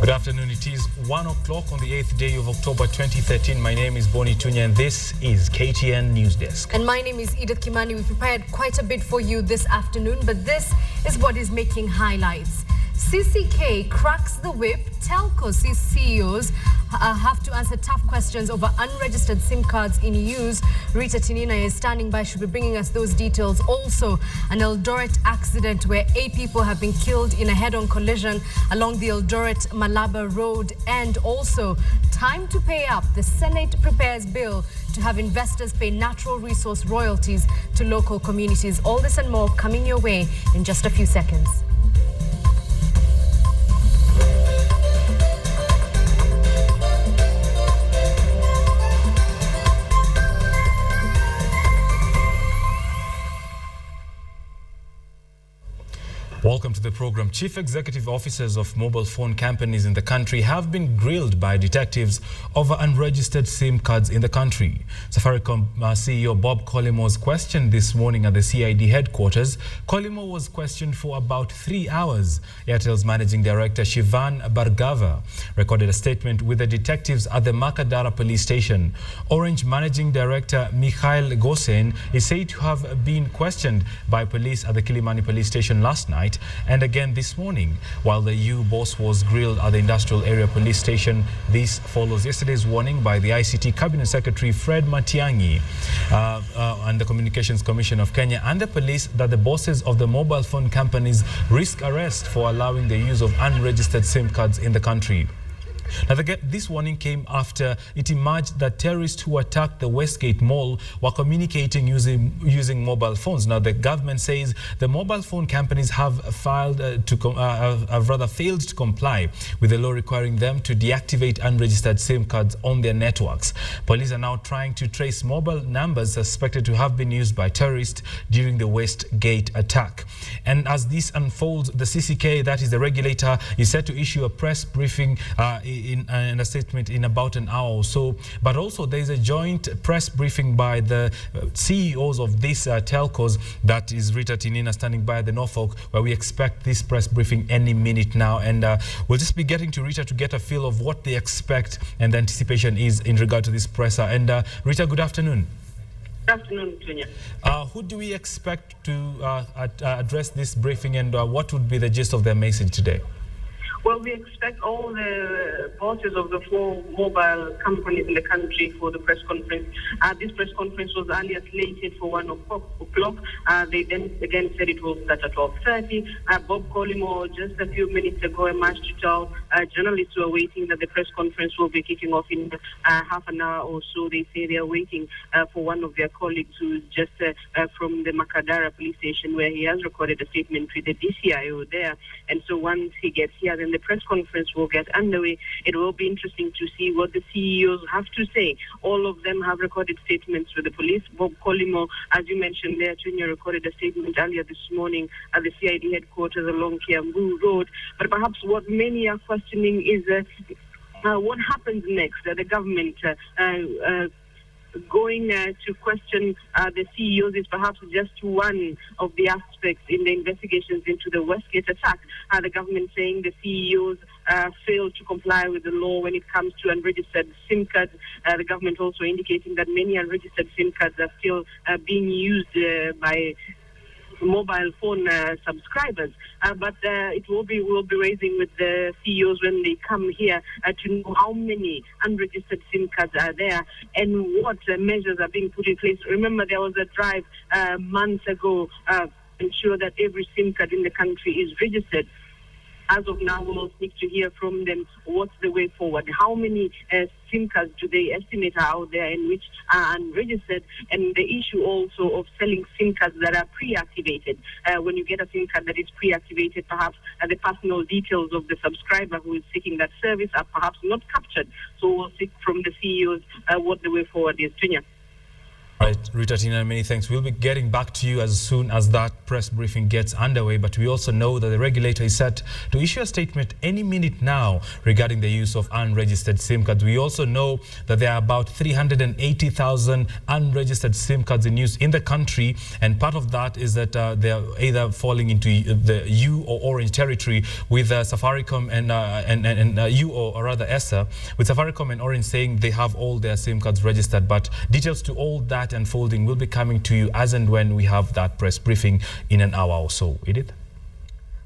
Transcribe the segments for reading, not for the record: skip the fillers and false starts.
Good afternoon. It is 1 o'clock on the 8th day of October 2013. My name is Boni Tunya and this is KTN NewsDesk. And my name is Edith Kimani. We prepared quite a bit for you this afternoon, but this is what is making highlights. CCK cracks the whip. Telco CEOs have to answer tough questions over unregistered SIM cards in use. Rita Tinina is standing by. She'll be bringing us those details. Also, an Eldoret accident where 8 people have been killed in a head-on collision along the Eldoret-Malaba Road. And also, time to pay up. The Senate prepares bill to have investors pay natural resource royalties to local communities. All this and more coming your way in just a few seconds. Welcome to the program. Chief executive officers of mobile phone companies in the country have been grilled by detectives over unregistered SIM cards in the country. Safaricom CEO Bob Collymore was questioned this morning at the CID headquarters. Collymore was questioned for about 3 hours. Airtel's managing director Shivan Bhargava recorded a statement with the detectives at the Makadara police station. Orange managing director Mikhail Gosen is said to have been questioned by police at the Kilimani police station last night and again this morning, while the boss was grilled at the industrial area police station. This follows yesterday's warning by the ICT Cabinet Secretary Fred Matiang'i and the Communications Commission of Kenya and the police that the bosses of the mobile phone companies risk arrest for allowing the use of unregistered SIM cards in the country. Now, this warning came after it emerged that terrorists who attacked the Westgate Mall were communicating using mobile phones. Now, the government says the mobile phone companies have failed to comply with the law requiring them to deactivate unregistered SIM cards on their networks. Police are now trying to trace mobile numbers suspected to have been used by terrorists during the Westgate attack. And as this unfolds, the CCK, that is the regulator, is set to issue a press briefing in a statement in about an hour or so. But also there is a joint press briefing by the CEOs of these telcos. That is Rita Tinina standing by the Norfolk, where we expect this press briefing any minute now. And we'll just be getting to Rita to get a feel of what they expect and the anticipation is in regard to this presser. And Rita, good afternoon. Good afternoon, Tunya. Who do we expect to address this briefing, and what would be the gist of their message today? Well, we expect all the bosses of the 4 mobile companies in the country for the press conference. This press conference was earlier slated for 1 o'clock. They then again said it will start at 12:30. Bob Collymore just a few minutes ago emerged to tell journalists who are waiting that the press conference will be kicking off in half an hour or so. They say they are waiting for one of their colleagues who's just from the Makadara police station, where he has recorded a statement with the DCIO there. And so once he gets here, then the press conference will get underway. It will be interesting to see what the CEOs have to say. All of them have recorded statements with the police. Bob Collymore, as you mentioned there, Tunya, recorded a statement earlier this morning at the CID headquarters along Kiambu Road. But perhaps what many are questioning is what happens next. The government going to question the CEOs is perhaps just one of the aspects in the investigations into the Westgate attack. The government saying the CEOs failed to comply with the law when it comes to unregistered SIM cards. The government also indicating that many unregistered SIM cards are still being used by mobile phone subscribers, but we'll be raising with the CEOs when they come here to know how many unregistered SIM cards are there and what measures are being put in place. Remember, there was a drive months ago to ensure that every SIM card in the country is registered. As of now, we'll seek to hear from them what's the way forward. How many SIM cards do they estimate are out there and which are unregistered? And the issue also of selling SIM cards that are pre-activated. When you get a SIM card that is pre-activated, perhaps the personal details of the subscriber who is seeking that service are perhaps not captured. So we'll seek from the CEOs what the way forward is. Tunya. Right, Rita Tina, many thanks. We'll be getting back to you as soon as that press briefing gets underway, but we also know that the regulator is set to issue a statement any minute now regarding the use of unregistered SIM cards. We also know that there are about 380,000 unregistered SIM cards in use in the country, and part of that is that they are either falling into the U or Orange territory, with Safaricom and U, or rather ESSA, with Safaricom and Orange saying they have all their SIM cards registered. But details to all that unfolding will be coming to you as and when we have that press briefing in an hour or so. Edith?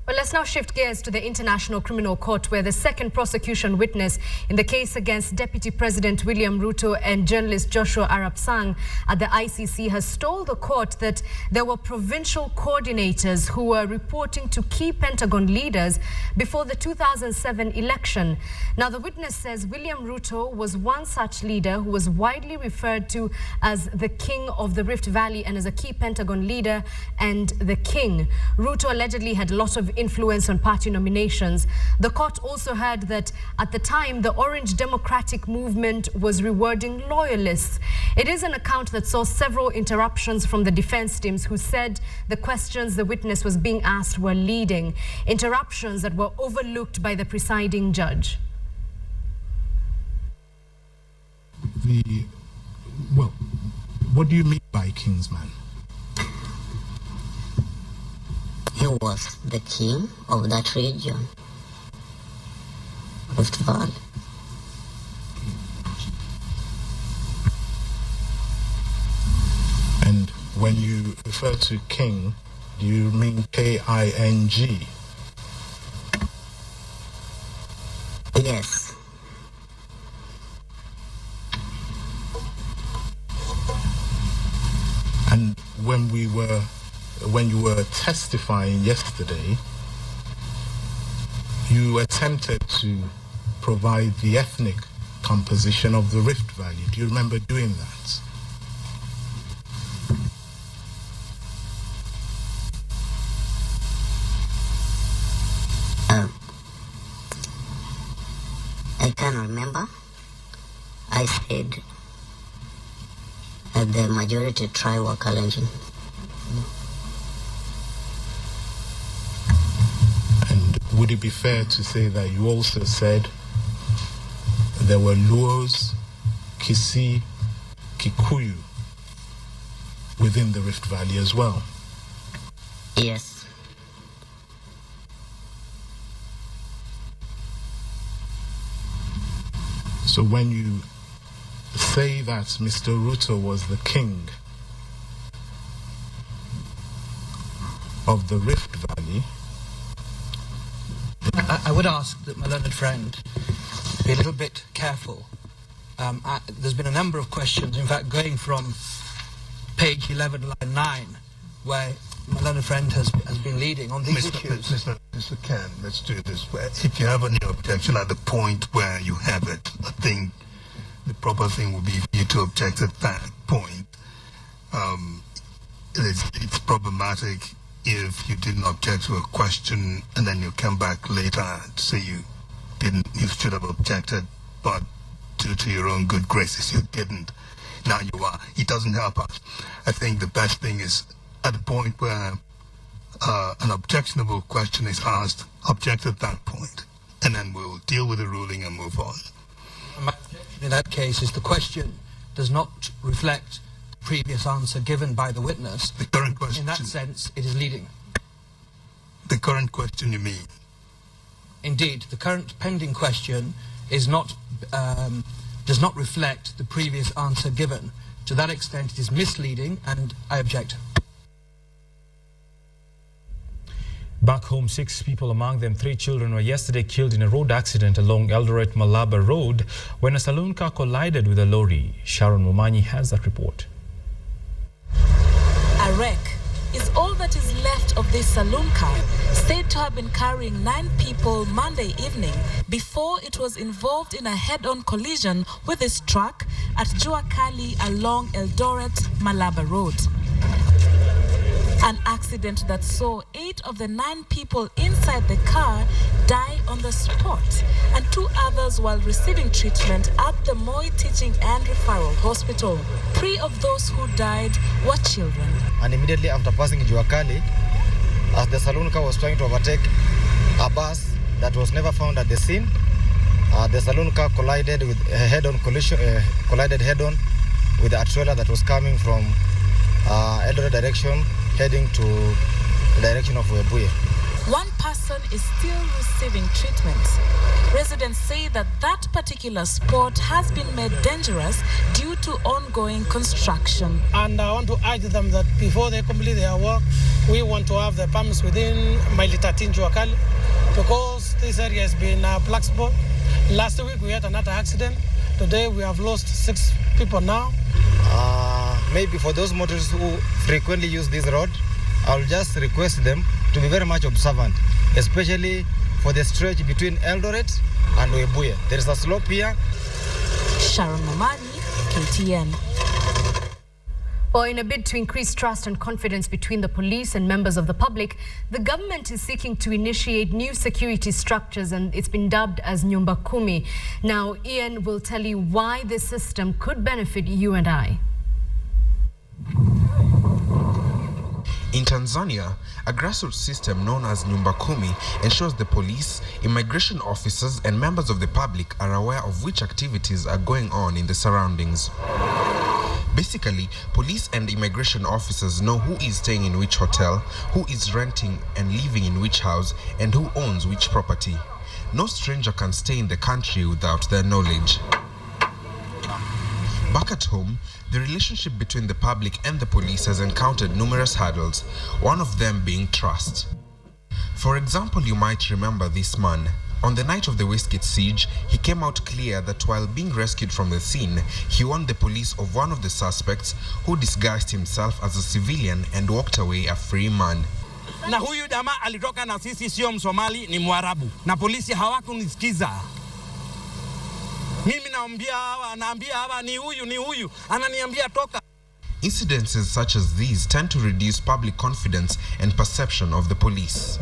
Well, let's now shift gears to the International Criminal Court, where the second prosecution witness in the case against Deputy President William Ruto and journalist Joshua Arap Sang at the ICC has told the court that there were provincial coordinators who were reporting to key Pentagon leaders before the 2007 election. Now, the witness says William Ruto was one such leader who was widely referred to as the King of the Rift Valley and as a key Pentagon leader and the King. Ruto allegedly had a lot of influence on party nominations. The court also heard that at the time the Orange Democratic Movement was rewarding loyalists. It is an account that saw several interruptions from the defense teams, who said the questions the witness was being asked were leading, interruptions that were overlooked by the presiding judge. Well, what do you mean by Kingsman? He was the king of that region, Rift Valley. And when you refer to king, do you mean K-I-N-G? Yes. And when you were testifying yesterday, you attempted to provide the ethnic composition of the Rift Valley. Do you remember doing that? I can't remember. I said that the majority tribe were Kalenjin. Would it be fair to say that you also said there were Luos, Kisii, Kikuyu within the Rift Valley as well? Yes. So when you say that Mr. Ruto was the king of the Rift Valley, I would ask that my learned friend be a little bit careful. There's been a number of questions, in fact, going from page 11, line 9, where my learned friend has been leading on these issues. Mr. Ken, let's do it this way. If you have any objection at the point where you have it, I think the proper thing would be for you to object at that point. It's problematic if you didn't object to a question and then you come back later to say you should have objected, but due to your own good graces you didn't. Now you are. It doesn't help us. I think the best thing is at the point where an objectionable question is asked, object at that point, and then we'll deal with the ruling and move on. My objection in that case is the question does not reflect the previous answer given by the witness. The current question. In that sense, it is leading. The current question, you mean? Indeed, the current pending question is not does not reflect the previous answer given. To that extent, it is misleading, and I object. Back home, 6 people, among them 3 children, were yesterday killed in a road accident along Eldoret Malaba Road when a saloon car collided with a lorry. Sharon Momanyi has that report. A wreck is all that is left of this saloon car, said to have been carrying 9 people Monday evening before it was involved in a head-on collision with this truck at Jua Kali along Eldoret Malaba Road. An accident that saw 8 of the 9 people inside the car die on the spot, and 2 others while receiving treatment at the Moi Teaching and Referral Hospital. 3 of those who died were children. And immediately after passing Nyumba Kumi, as the saloon car was trying to overtake a bus that was never found at the scene, the saloon car collided with collided head-on with a trailer that was coming from Eldoret direction, heading to the direction of Webuye. 1 person is still receiving treatment. Residents say that particular spot has been made dangerous due to ongoing construction. And I want to urge them that before they complete their work, we want to have the pumps within Mile 13 Nyumba Kumi, because this area has been a black spot. Last week we had another accident. Today we have lost 6 people now. Maybe for those motorists who frequently use this road, I'll just request them to be very much observant, especially for the stretch between Eldoret and Webuye. There is a slope here. Sharon Mamani, KTN. Well, in a bid to increase trust and confidence between the police and members of the public, the government is seeking to initiate new security structures, and it's been dubbed as Nyumba Kumi. Now, Ian will tell you why this system could benefit you and I. In Tanzania, a grassroots system known as Nyumba Kumi ensures the police, immigration officers and members of the public are aware of which activities are going on in the surroundings. Basically, police and immigration officers know who is staying in which hotel, who is renting and living in which house, and who owns which property. No stranger can stay in the country without their knowledge. Back at home, the relationship between the public and the police has encountered numerous hurdles, one of them being trust. For example, you might remember this man. On the night of the Westgate siege, he came out clear that while being rescued from the scene, he warned the police of one of the suspects who disguised himself as a civilian and walked away a free man. Na huyu jamaa alitoka na sisi sio Msomali, ni Mwarabu. Na polisi hawakunisikiza. Mimi naambia hawa ni huyu, ananiambia toka. Incidences such as these tend to reduce public confidence and perception of the police.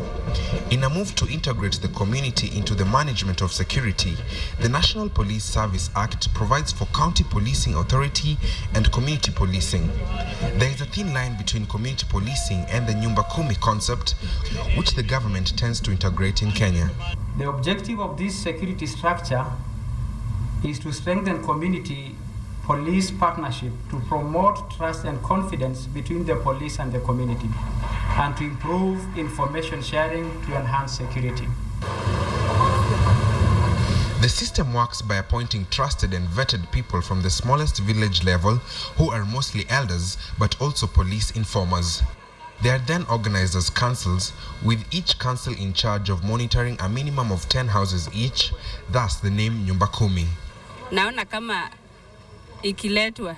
In a move to integrate the community into the management of security, the National Police Service Act provides for county policing authority and community policing. There is a thin line between community policing and the Nyumba Kumi concept, which the government tends to integrate in Kenya. The objective of this security structure is to strengthen community police partnership, to promote trust and confidence between the police and the community, and to improve information sharing to enhance security. The system works by appointing trusted and vetted people from the smallest village level, who are mostly elders but also police informers. They are then organized as councils, with each council in charge of monitoring a minimum of 10 houses each, thus the name Nyumba Kumi. Naona kama ikiletwa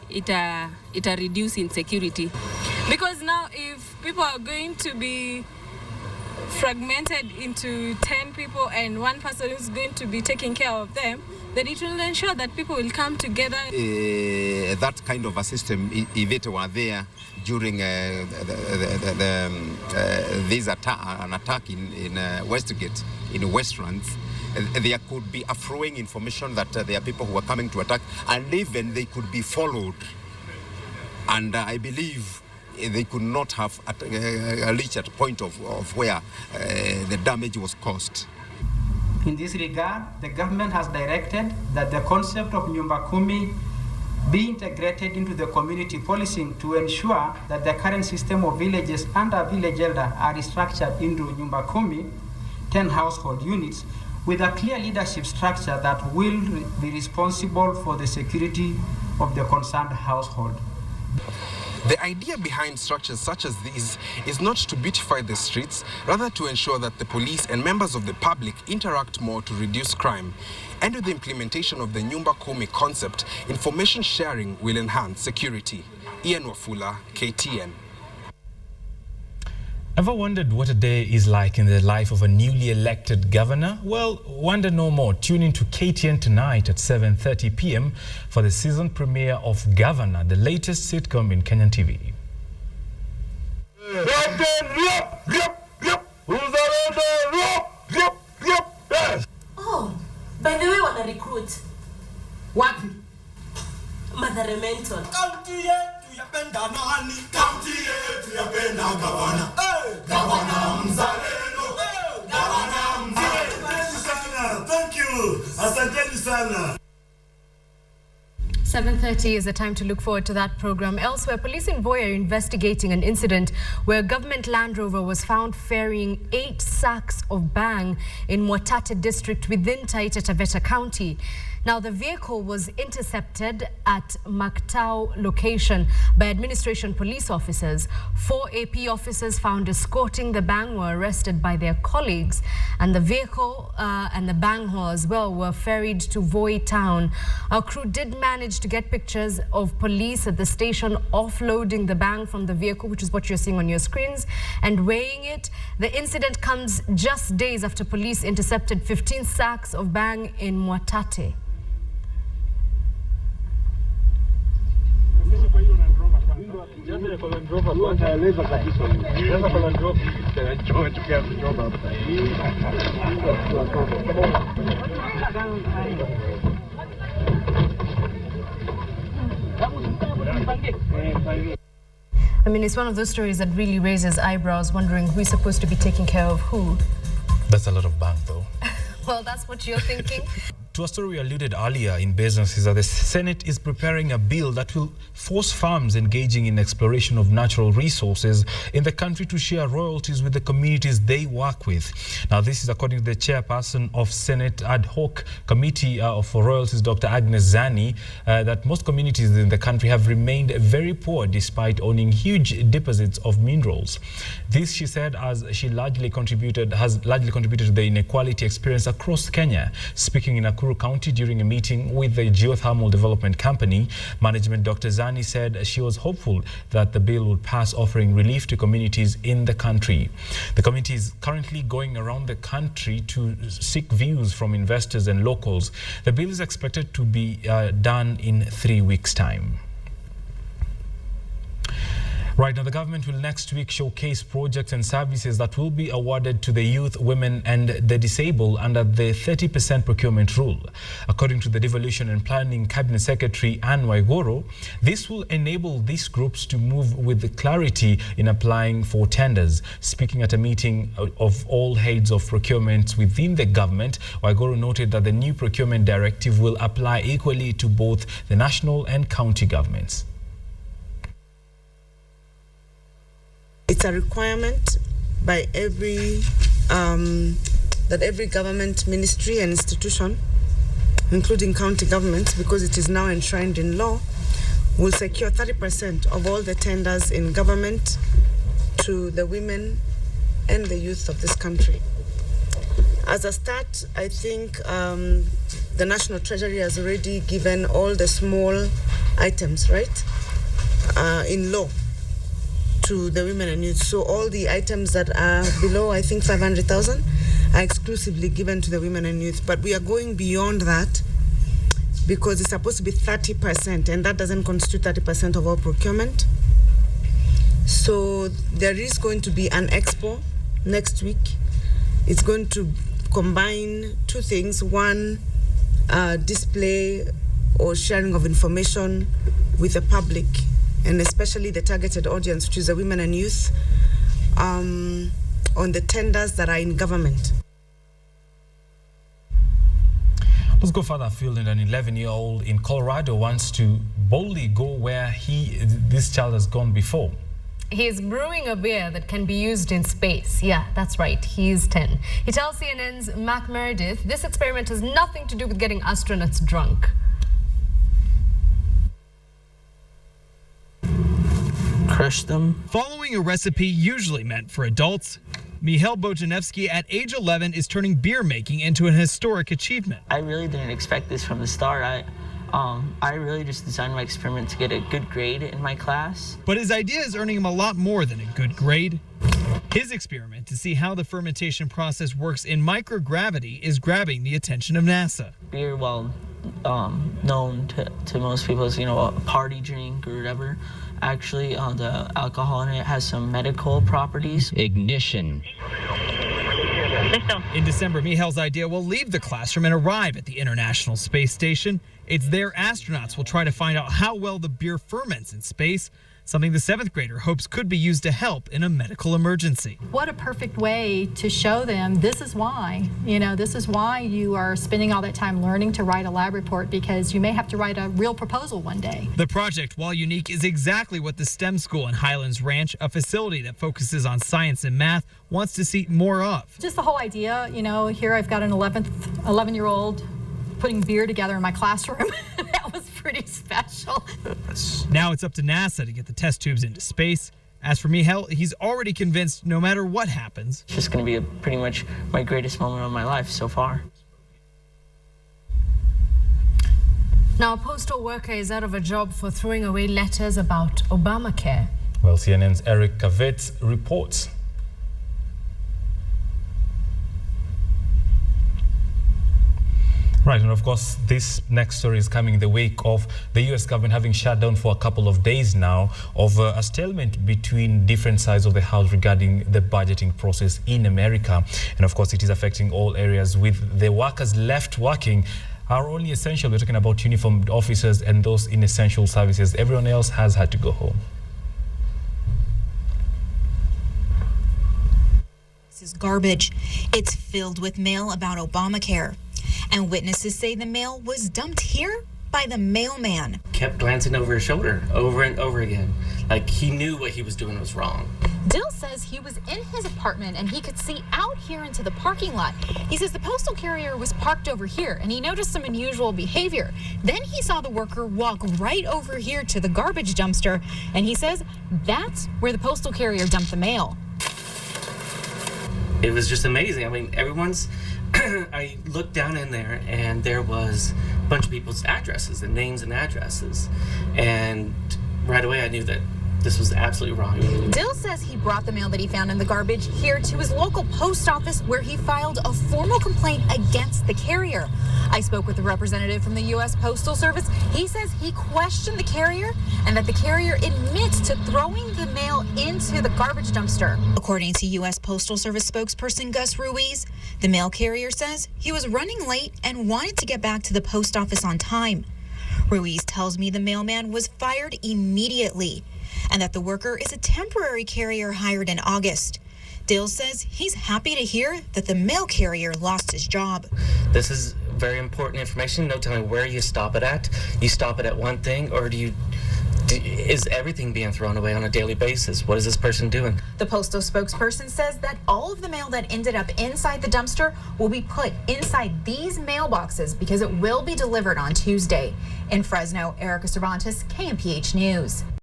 ita reduce insecurity, because now if people are going to be fragmented into 10 people and one person is going to be taking care of them, then it will ensure that people will come together. That kind of a system, if it were there during an attack in Westgate, in Westlands, there could be a flowing information that there are people who are coming to attack, and even they could be followed. And I believe they could not have reached a point of where the damage was caused. In this regard, the government has directed that the concept of Nyumba Kumi be integrated into the community policing to ensure that the current system of villages under village elder are restructured into Nyumba Kumi, 10 household units, with a clear leadership structure that will be responsible for the security of the concerned household. The idea behind structures such as these is not to beautify the streets, rather to ensure that the police and members of the public interact more to reduce crime. And with the implementation of the Nyumba Kumi concept, information sharing will enhance security. Ian Wafula, KTN. Ever wondered what a day is like in the life of a newly elected governor? Well, wonder no more. Tune in to KTN tonight at 7:30 p.m. for the season premiere of Governor, the latest sitcom in Kenyan TV. Oh, by the way, wanna recruit. What? Mother Mental. County yetu yapenda nani? County yetu yapenda gavana. Gavana mzalendo. Gavana mzalendo. Thank you. Asanteni sana. 7:30 is the time to look forward to that program. Elsewhere, police in Voi are investigating an incident where a government Land Rover was found ferrying 8 sacks of bhang in Mwatate district within Taita Taveta County. Now, the vehicle was intercepted at Maktau location by administration police officers. 4 AP officers found escorting the bhang were arrested by their colleagues, and the vehicle and the bhang haul as well were ferried to Voi town. Our crew did manage to get pictures of police at the station offloading the bhang from the vehicle, which is what you're seeing on your screens, and weighing it. The incident comes just days after police intercepted 15 sacks of bhang in Mwatate. I mean, it's one of those stories that really raises eyebrows, wondering who's supposed to be taking care of who. That's a lot of bhang, though. Well, that's what you're thinking. To a story we alluded earlier in business is that the Senate is preparing a bill that will force farms engaging in exploration of natural resources in the country to share royalties with the communities they work with. Now, this is according to the chairperson of Senate Ad Hoc Committee for Royalties, Dr. Agnes Zani, that most communities in the country have remained very poor despite owning huge deposits of minerals. This, she said, has largely contributed to the inequality experienced across Kenya. Speaking in Nakuru County during a meeting with the Geothermal Development Company management, Dr. Zani said she was hopeful that the bill would pass, offering relief to communities in the country. The committee is currently going around the country to seek views from investors and locals. The bill is expected to be done in 3 weeks' time. Right, now the government will next week showcase projects and services that will be awarded to the youth, women and the disabled under the 30% procurement rule. According to the Devolution and Planning Cabinet Secretary Anne Waigoro, this will enable these groups to move with clarity in applying for tenders. Speaking at a meeting of all heads of procurement within the government, Waigoro noted that the new procurement directive will apply equally to both the national and county governments. It's a requirement by every government ministry and institution, including county governments, because it is now enshrined in law, will secure 30% of all the tenders in government to the women and the youth of this country. As a start, I think the National Treasury has already given all the small items, right, in law, to the women and youth. So all the items that are below, I think 500,000, are exclusively given to the women and youth. But we are going beyond that because it's supposed to be 30%, and that doesn't constitute 30% of our procurement. So there is going to be an expo next week. It's going to combine two things. One, display or sharing of information with the public, and especially the targeted audience, which is the women and youth, on the tenders that are in government. Let's go further afield. And an 11-year-old in Colorado wants to boldly go where this child has gone before. He's brewing a beer that can be used in space. Yeah, that's right. He's 10. He tells CNN's Mac Meredith this experiment has nothing to do with getting astronauts drunk. Crush them. Following a recipe usually meant for adults, Mihail Bojanevsky at age 11 is turning beer making into an historic achievement. I really didn't expect this from the start. I really just designed my experiment to get a good grade in my class. But his idea is earning him a lot more than a good grade. His experiment to see how the fermentation process works in microgravity is grabbing the attention of NASA. Beer, well known to most people as, a party drink or whatever. Actually, the alcohol in it has some medical properties. Ignition. In December, Mihel's idea will leave the classroom and arrive at the International Space Station. It's there astronauts will try to find out how well the beer ferments in space, something the 7th grader hopes could be used to help in a medical emergency. What a perfect way to show them this is why. This is why you are spending all that time learning to write a lab report, because you may have to write a real proposal one day. The project, while unique, is exactly what the STEM school in Highlands Ranch, a facility that focuses on science and math, wants to see more of. Just the whole idea, here I've got an 11-year-old putting beer together in my classroom. That was pretty special. Now it's up to NASA to get the test tubes into space. As for Mihel, he's already convinced no matter what happens, It's just going to be pretty much my greatest moment of my life so far. Now, a postal worker is out of a job for throwing away letters about Obamacare. Well, CNN's Eric Kavitz reports. Right, and of course, this next story is coming in the wake of the U.S. government having shut down for a couple of days now over a stalemate between different sides of the House regarding the budgeting process in America. And of course, it is affecting all areas, with the workers left working are only essential. We're talking about uniformed officers and those in essential services. Everyone else has had to go home. This is garbage. It's filled with mail about Obamacare. And witnesses say the mail was dumped here by the mailman. Kept glancing over his shoulder over and over again, like he knew what he was doing was wrong. Dill says he was in his apartment and he could see out here into the parking lot. He says the postal carrier was parked over here and he noticed some unusual behavior. Then he saw the worker walk right over here to the garbage dumpster, and he says that's where the postal carrier dumped the mail. It was just amazing. I mean, everyone's I looked down in there and there was a bunch of people's addresses and names and addresses, and right away I knew that this was absolutely wrong. Dill says he brought the mail that he found in the garbage here to his local post office, where he filed a formal complaint against the carrier. I spoke with a representative from the U.S. Postal Service. He says he questioned the carrier and that the carrier admits to throwing the mail into the garbage dumpster. According to U.S. Postal Service spokesperson Gus Ruiz, the mail carrier says he was running late and wanted to get back to the post office on time. Ruiz tells me the mailman was fired immediately and that the worker is a temporary carrier hired in August. Dill says he's happy to hear that the mail carrier lost his job. This is very important information. No telling where you stop it at. You stop it at one thing, or is everything being thrown away on a daily basis? What is this person doing? The postal spokesperson says that all of the mail that ended up inside the dumpster will be put inside these mailboxes because it will be delivered on Tuesday. In Fresno, Erica Cervantes, KMPH News.